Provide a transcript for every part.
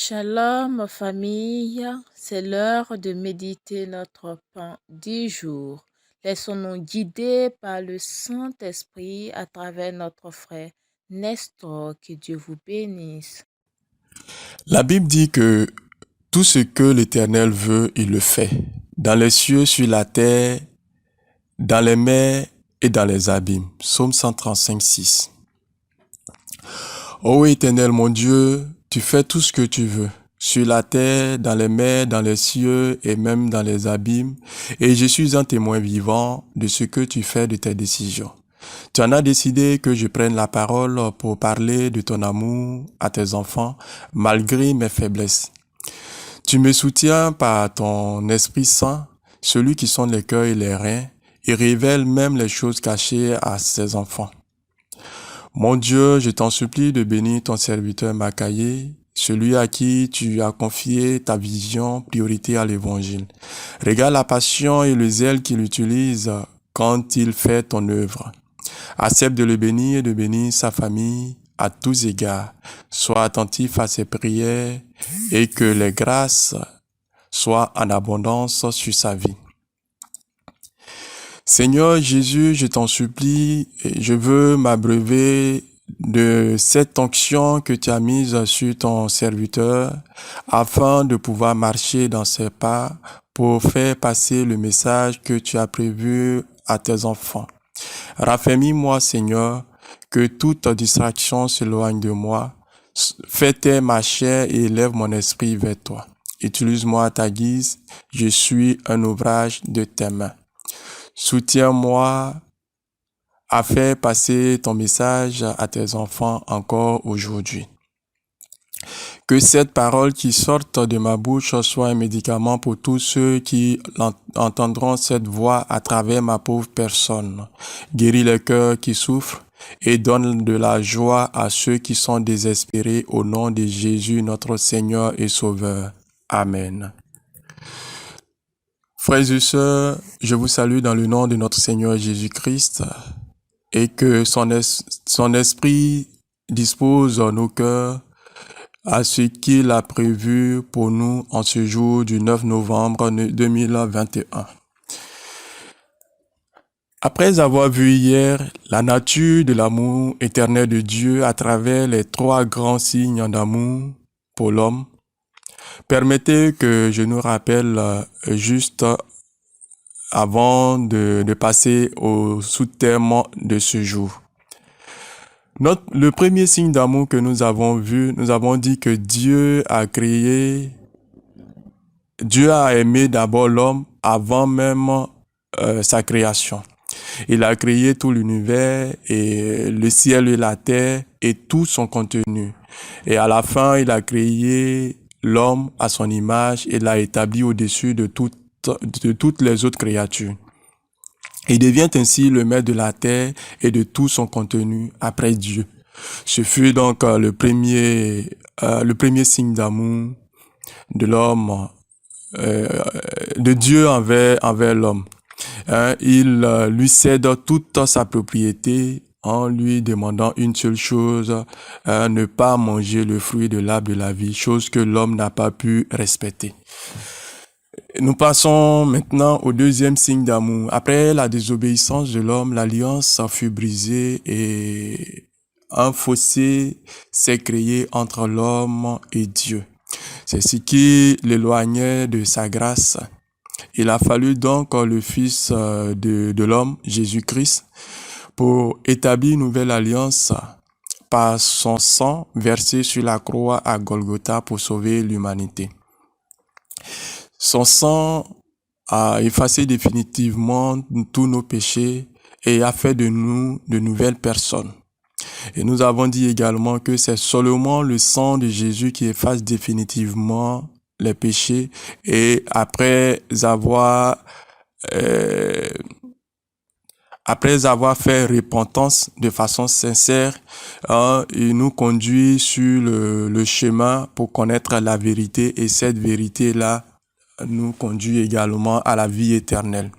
Shalom famille, c'est l'heure de méditer notre pain du jour. Laissons-nous guider par le Saint-Esprit à travers notre frère Nestor. Que Dieu vous bénisse. La Bible dit que tout ce que l'Éternel veut, il le fait. Dans les cieux, sur la terre, dans les mers et dans les abîmes. Psaume 135, 6. Ô Éternel, mon Dieu, tu fais tout ce que tu veux. Sur la terre, dans les mers, dans les cieux et même dans les abîmes. Et je suis un témoin vivant de ce que tu fais de tes décisions. Tu en as décidé que je prenne la parole pour parler de ton amour à tes enfants, malgré mes faiblesses. Tu me soutiens par ton Esprit Saint, celui qui sonde les cœurs et les reins, et révèle même les choses cachées à ses enfants. Mon Dieu, je t'en supplie de bénir ton serviteur Macaïe, celui à qui tu as confié ta vision, priorité à l'évangile. Regarde la passion et le zèle qu'il utilise quand il fait ton œuvre. Accepte de le bénir et de bénir sa famille à tous égards. Sois attentif à ses prières et que les grâces soient en abondance sur sa vie. Seigneur Jésus, je t'en supplie, je veux m'abreuver de cette onction que tu as mise sur ton serviteur afin de pouvoir marcher dans ses pas pour faire passer le message que tu as prévu à tes enfants. Raffermis-moi, Seigneur, que toute distraction s'éloigne de moi. Fais taire ma chair et élève mon esprit vers toi. Utilise-moi à ta guise, je suis un ouvrage de tes mains. Soutiens-moi à faire passer ton message à tes enfants encore aujourd'hui. Que cette parole qui sort de ma bouche soit un médicament pour tous ceux qui entendront cette voix à travers ma pauvre personne. Guéris les cœurs qui souffrent et donne de la joie à ceux qui sont désespérés au nom de Jésus, notre Seigneur et Sauveur. Amen. Frères et sœurs, je vous salue dans le nom de notre Seigneur Jésus-Christ et que son esprit dispose nos cœurs à ce qu'il a prévu pour nous en ce jour du 9 novembre 2021. Après avoir vu hier la nature de l'amour éternel de Dieu à travers les 3 grands signes d'amour pour l'homme, permettez que je nous rappelle juste avant de passer au sous-thème de ce jour. Le premier signe d'amour que nous avons vu, nous avons dit que Dieu a aimé d'abord l'homme avant même sa création. Il a créé tout l'univers et le ciel et la terre et tout son contenu. Et à la fin, il a créé l'homme à son image et l'a établi au-dessus de toutes les autres créatures. Il devient ainsi le maître de la terre et de tout son contenu après Dieu. Ce fut donc le premier signe d'amour de l'homme, de Dieu envers l'homme. Il lui cède toute sa propriété en lui demandant une seule chose, ne pas manger le fruit de l'arbre de la vie, chose que l'homme n'a pas pu respecter. Nous passons maintenant au deuxième signe d'amour. Après la désobéissance de l'homme, l'alliance fut brisée et un fossé s'est créé entre l'homme et Dieu. C'est ce qui l'éloignait de sa grâce. Il a fallu donc le Fils de l'homme, Jésus-Christ, pour établir une nouvelle alliance par son sang versé sur la croix à Golgotha pour sauver l'humanité. Son sang a effacé définitivement tous nos péchés et a fait de nous de nouvelles personnes. Et nous avons dit également que c'est seulement le sang de Jésus qui efface définitivement les péchés et après avoir fait repentance de façon sincère, il nous conduit sur le chemin pour connaître la vérité et cette vérité-là nous conduit également à la vie éternelle.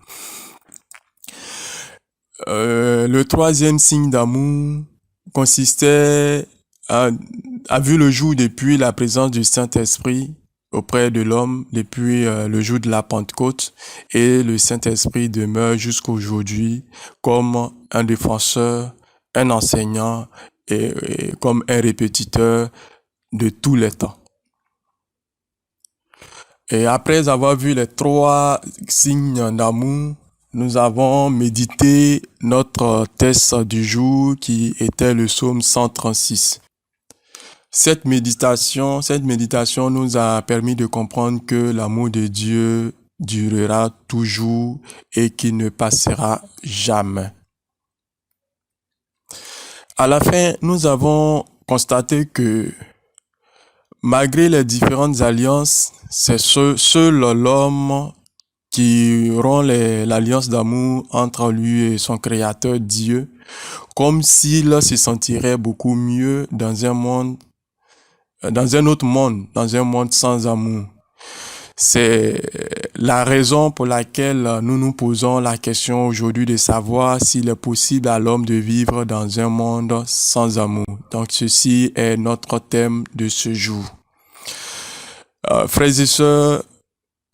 Le troisième signe d'amour consistait a vu le jour depuis la présence du Saint-Esprit auprès de l'homme depuis le jour de la Pentecôte, et le Saint-Esprit demeure jusqu'à aujourd'hui comme un défenseur, un enseignant et comme un répétiteur de tous les temps. Et après avoir vu les 3 signes d'amour, nous avons médité notre texte du jour qui était le psaume 136. Cette méditation nous a permis de comprendre que l'amour de Dieu durera toujours et qu'il ne passera jamais. À la fin, nous avons constaté que malgré les différentes alliances, c'est seul l'homme qui rompt l'alliance d'amour entre lui et son créateur Dieu, comme s'il se sentirait beaucoup mieux dans un autre monde, dans un monde sans amour. C'est la raison pour laquelle nous nous posons la question aujourd'hui de savoir s'il est possible à l'homme de vivre dans un monde sans amour. Donc ceci est notre thème de ce jour. Frères et sœurs,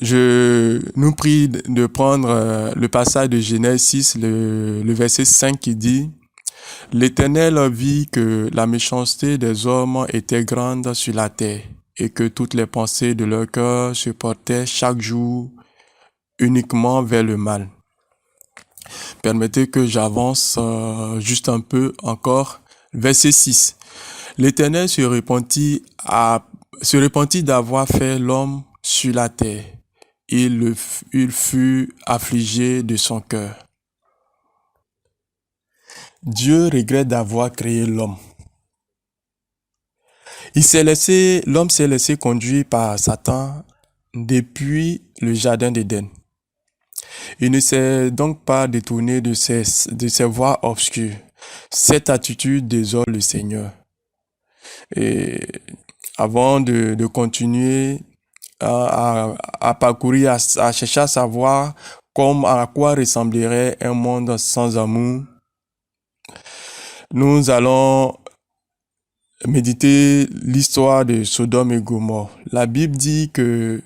je nous prie de prendre le passage de Genèse 6, le verset 5 qui dit: « L'Éternel vit que la méchanceté des hommes était grande sur la terre, et que toutes les pensées de leur cœur se portaient chaque jour uniquement vers le mal. » Permettez que j'avance juste un peu encore. Verset 6. « L'Éternel se repentit d'avoir fait l'homme sur la terre. Il fut affligé de son cœur. » Dieu regrette d'avoir créé l'homme. L'homme s'est laissé conduire par Satan depuis le jardin d'Éden. Il ne s'est donc pas détourné de ses voies obscures. Cette attitude désole le Seigneur. Et avant de continuer à parcourir, à chercher à savoir à quoi ressemblerait un monde sans amour, nous allons méditer l'histoire de Sodome et Gomorrhe. La Bible dit que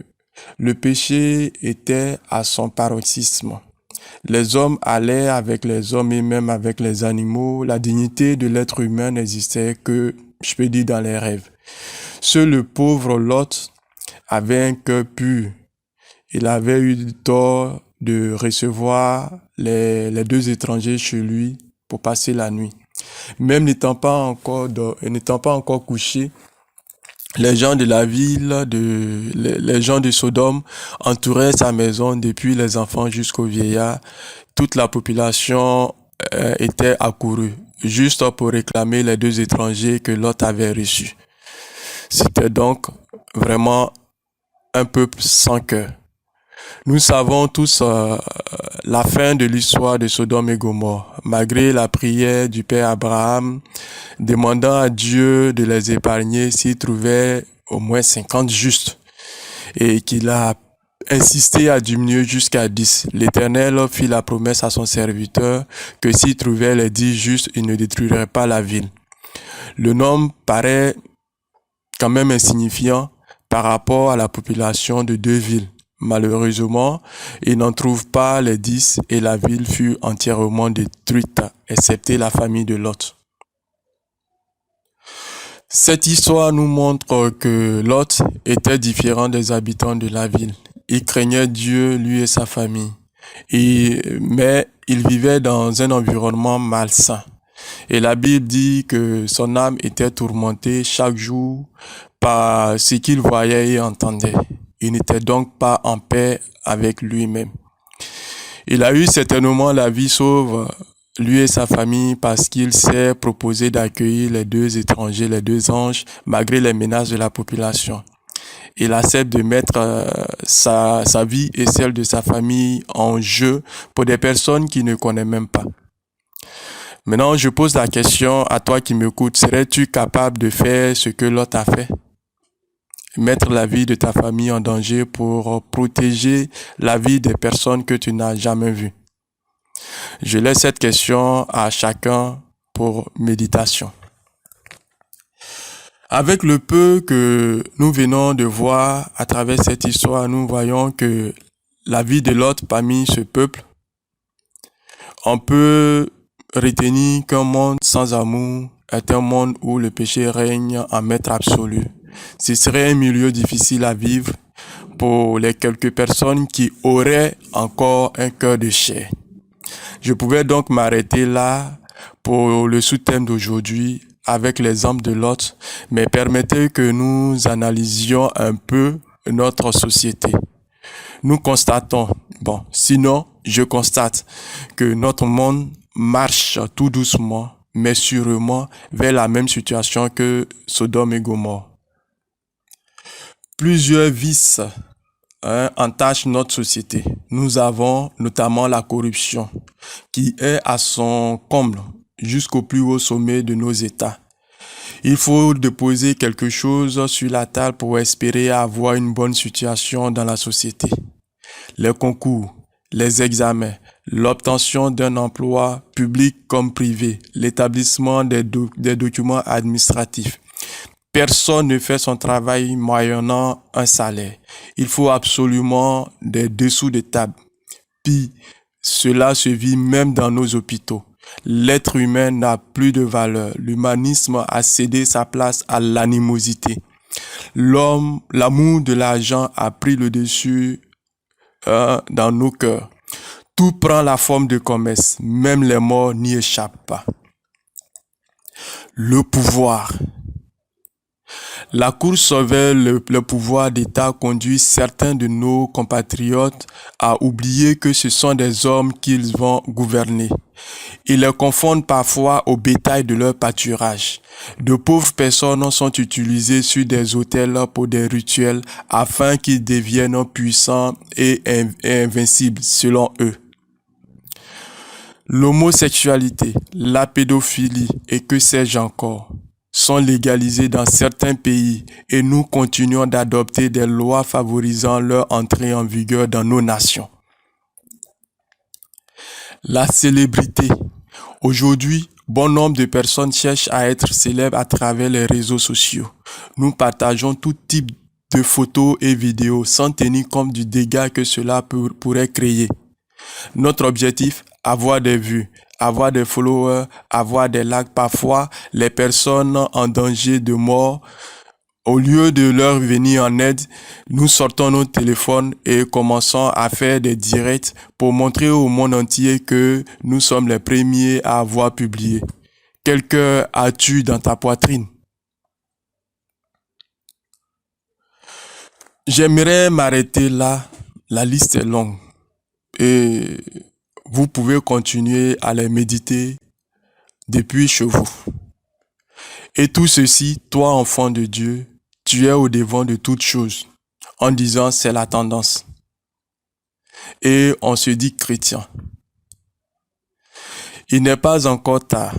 le péché était à son paroxysme. Les hommes allaient avec les hommes et même avec les animaux. La dignité de l'être humain n'existait que, je peux dire, dans les rêves. Seul le pauvre Lot avait un cœur pur. Il avait eu tort de recevoir les 2 étrangers chez lui pour passer la nuit. Même n'étant pas encore couchés, les gens de la ville, les gens de Sodome entouraient sa maison, depuis les enfants jusqu'aux vieillards. Toute la population était accourue, juste pour réclamer les 2 étrangers que Lot avait reçus. C'était donc vraiment un peuple sans cœur. Nous savons tous la fin de l'histoire de Sodome et Gomorrhe. Malgré la prière du père Abraham, demandant à Dieu de les épargner s'il trouvait au moins 50 justes, et qu'il a insisté à diminuer jusqu'à 10. L'Éternel fit la promesse à son serviteur que s'il trouvait les 10 justes, il ne détruirait pas la ville. Le nombre paraît quand même insignifiant par rapport à la population de 2 villes. Malheureusement, il n'en trouve pas les 10 et la ville fut entièrement détruite, excepté la famille de Lot. Cette histoire nous montre que Lot était différent des habitants de la ville. Il craignait Dieu, lui et sa famille, mais il vivait dans un environnement malsain. Et la Bible dit que son âme était tourmentée chaque jour par ce qu'il voyait et entendait. Il n'était donc pas en paix avec lui-même. Il a eu certainement la vie sauve, lui et sa famille, parce qu'il s'est proposé d'accueillir les 2 étrangers, les 2 anges, malgré les menaces de la population. Il accepte de mettre sa vie et celle de sa famille en jeu pour des personnes qu'il ne connaît même pas. Maintenant, je pose la question à toi qui m'écoutes. Serais-tu capable de faire ce que Lot a fait? Mettre la vie de ta famille en danger pour protéger la vie des personnes que tu n'as jamais vues? Je laisse cette question à chacun pour méditation. Avec le peu que nous venons de voir à travers cette histoire, nous voyons que la vie de Lot parmi ce peuple, on peut retenir qu'un monde sans amour est un monde où le péché règne en maître absolu. Ce serait un milieu difficile à vivre pour les quelques personnes qui auraient encore un cœur de chair. Je pouvais donc m'arrêter là pour le sous-thème d'aujourd'hui avec l'exemple de Lot, mais permettez que nous analysions un peu notre société. Nous constatons, sinon je constate que notre monde marche tout doucement, mais sûrement vers la même situation que Sodome et Gomorrhe. Plusieurs vices entachent notre société. Nous avons notamment la corruption, qui est à son comble jusqu'au plus haut sommet de nos États. Il faut déposer quelque chose sur la table pour espérer avoir une bonne situation dans la société. Les concours, les examens, l'obtention d'un emploi public comme privé, l'établissement des documents administratifs. Personne ne fait son travail moyennant un salaire. Il faut absolument des dessous de table. Puis, cela se vit même dans nos hôpitaux. L'être humain n'a plus de valeur. L'humanisme a cédé sa place à l'animosité. L'amour de l'argent a pris le dessus dans nos cœurs. Tout prend la forme de commerce. Même les morts n'y échappent pas. Le pouvoir. La course vers le pouvoir d'État conduit certains de nos compatriotes à oublier que ce sont des hommes qu'ils vont gouverner. Ils les confondent parfois au bétail de leur pâturage. De pauvres personnes sont utilisées sur des autels pour des rituels afin qu'ils deviennent puissants et invincibles selon eux. L'homosexualité, la pédophilie et que sais-je encore sont légalisés dans certains pays et nous continuons d'adopter des lois favorisant leur entrée en vigueur dans nos nations. La célébrité. Aujourd'hui, bon nombre de personnes cherchent à être célèbres à travers les réseaux sociaux. Nous partageons tout type de photos et vidéos sans tenir compte du dégât que cela pourrait créer. Notre objectif, avoir des vues, avoir des followers, avoir des likes. Parfois, les personnes en danger de mort, au lieu de leur venir en aide, nous sortons nos téléphones et commençons à faire des directs pour montrer au monde entier que nous sommes les premiers à avoir publié. Quel cœur as-tu dans ta poitrine? J'aimerais m'arrêter là, la liste est longue et vous pouvez continuer à les méditer depuis chez vous. Et tout ceci, toi enfant de Dieu, tu es au devant de toutes choses, en disant c'est la tendance. Et on se dit chrétien. Il n'est pas encore tard.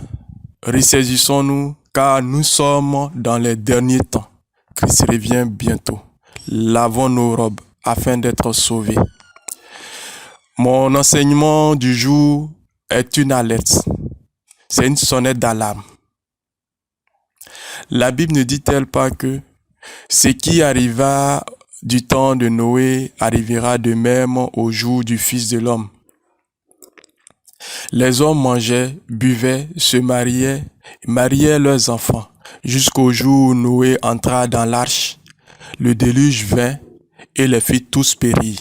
Ressaisissons-nous car nous sommes dans les derniers temps. Christ revient bientôt. Lavons nos robes afin d'être sauvés. Mon enseignement du jour est une alerte. C'est une sonnette d'alarme. La Bible ne dit-elle pas que ce qui arriva du temps de Noé arrivera de même au jour du Fils de l'homme? Les hommes mangeaient, buvaient, se mariaient leurs enfants, jusqu'au jour où Noé entra dans l'arche. Le déluge vint et les fit tous périr.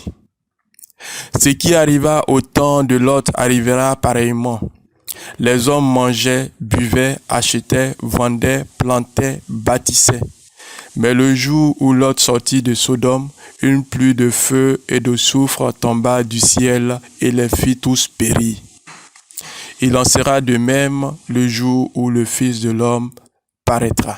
Ce qui arriva au temps de Lot arrivera pareillement. Les hommes mangeaient, buvaient, achetaient, vendaient, plantaient, bâtissaient. Mais le jour où Lot sortit de Sodome, une pluie de feu et de soufre tomba du ciel et les fit tous périr. Il en sera de même le jour où le Fils de l'homme paraîtra.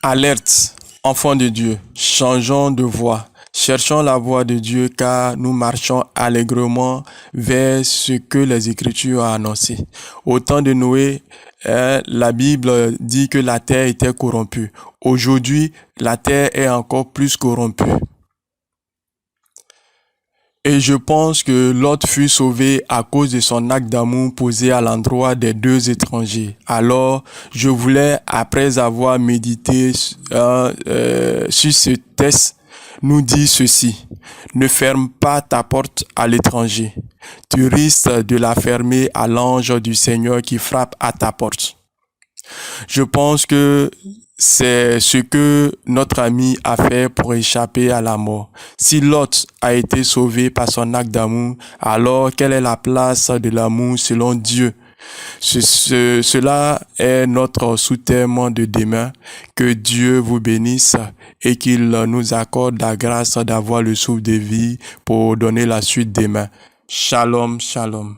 Alerte, enfants de Dieu, changeons de voie. Cherchons la voie de Dieu car nous marchons allègrement vers ce que les Écritures ont annoncé. Au temps de Noé, la Bible dit que la terre était corrompue. Aujourd'hui, la terre est encore plus corrompue. Et je pense que Lot fut sauvé à cause de son acte d'amour posé à l'endroit des deux étrangers. Alors, je voulais, après avoir médité sur ce texte, nous dire ceci. Ne ferme pas ta porte à l'étranger. Tu risques de la fermer à l'ange du Seigneur qui frappe à ta porte. Je pense que c'est ce que notre ami a fait pour échapper à la mort. Si Lot a été sauvé par son acte d'amour, alors quelle est la place de l'amour selon Dieu? Cela est notre sous-thème de demain. Que Dieu vous bénisse et qu'il nous accorde la grâce d'avoir le souffle de vie pour donner la suite demain. Shalom, shalom.